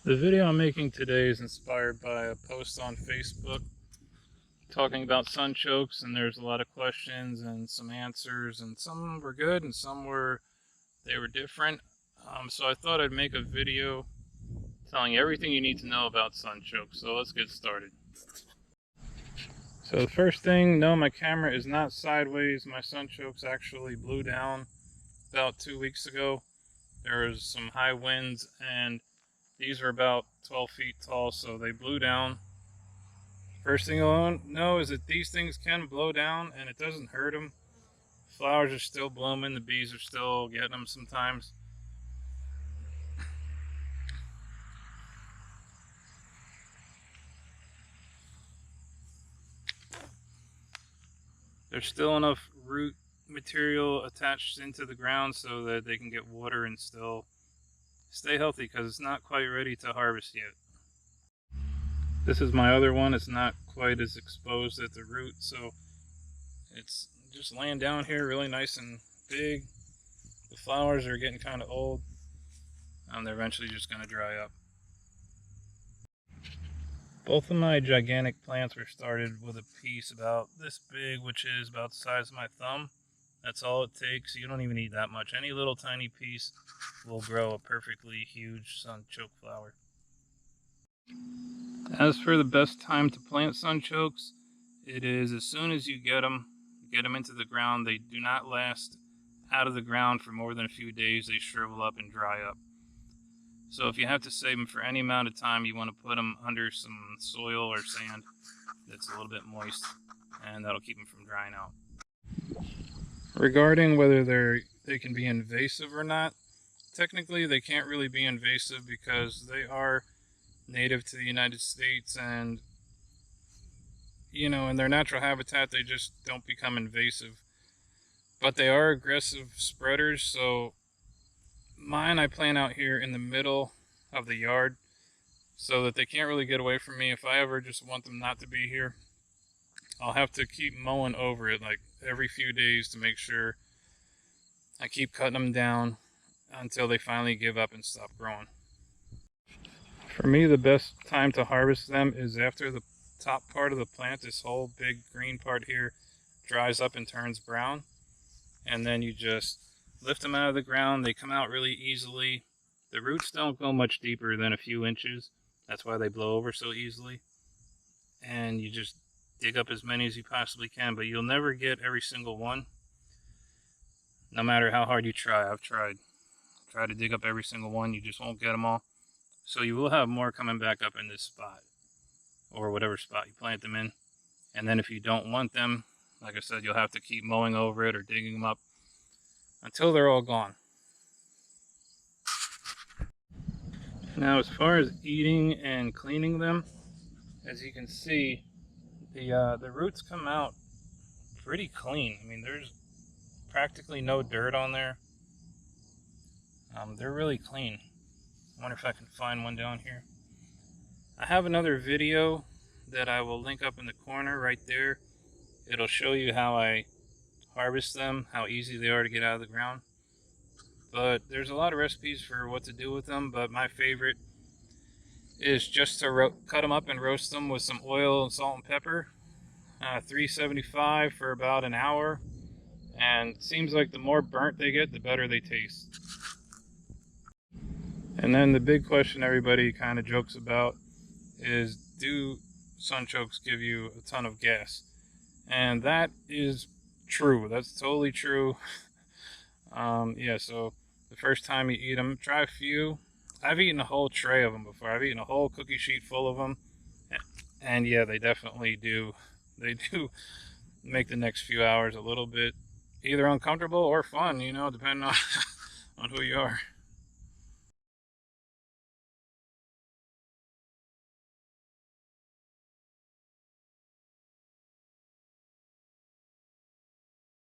The video I'm making today is inspired by a post on Facebook talking about sunchokes, and there's a lot of questions and some answers, and some were good and some were different. So I thought I'd make a video telling you everything you need to know about sunchokes. So let's get started. So the first thing, no, my camera is not sideways. My sunchokes actually blew down about 2 weeks ago. There was some high winds and these are about 12 feet tall, so they blew down. First thing you'll know is that these things can blow down and it doesn't hurt them. Flowers are still blooming, the bees are still getting them sometimes. There's still enough root material attached into the ground so that they can get water and still stay healthy, because it's not quite ready to harvest yet. This is my other one. It's not quite as exposed at the root, so it's just laying down here really nice and big. The flowers are getting kind of old, and they're eventually just going to dry up. Both of my gigantic plants were started with a piece about this big, which is about the size of my thumb. That's all it takes. You don't even need that much. Any little tiny piece will grow a perfectly huge sunchoke flower. As for the best time to plant sunchokes, it is as soon as you get them into the ground. They do not last out of the ground for more than a few days. They shrivel up and dry up. So if you have to save them for any amount of time, you want to put them under some soil or sand that's a little bit moist, and that'll keep them from drying out. Regarding whether they can be invasive or not, technically they can't really be invasive because they are native to the United States, and in their natural habitat they just don't become invasive. But they are aggressive spreaders, so mine I plant out here in the middle of the yard so that they can't really get away from me. If I ever just want them not to be here, I'll have to keep mowing over it like every few days to make sure I keep cutting them down until they finally give up and stop growing. For me, the best time to harvest them is after the top part of the plant, this whole big green part here, dries up and turns brown. And then you just lift them out of the ground. They come out really easily. The roots don't go much deeper than a few inches. That's why they blow over so easily. And you just dig up as many as you possibly can, but you'll never get every single one, no matter how hard you try. I've tried to dig up every single one. You just won't get them all. So you will have more coming back up in this spot, or whatever spot you plant them in. And then if you don't want them, like I said, you'll have to keep mowing over it or digging them up until they're all gone. Now, as far as eating and cleaning them, as you can see, the roots come out pretty clean. I mean, there's practically no dirt on there. They're really clean. I wonder if I can find one down here. I have another video that I will link up in the corner right there. It'll show you how I harvest them, how easy they are to get out of the ground. But there's a lot of recipes for what to do with them, but my favorite is just to cut them up and roast them with some oil and salt and pepper. 375 for about an hour, and it seems like the more burnt they get, the better they taste. And then the big question everybody kind of jokes about is, do sunchokes give you a ton of gas? And that is true. That's totally true. Yeah, so the first time you eat them, try a few. I've eaten a whole tray of them before. I've eaten a whole cookie sheet full of them. And yeah, they definitely do. They do make the next few hours a little bit either uncomfortable or fun, depending on who you are.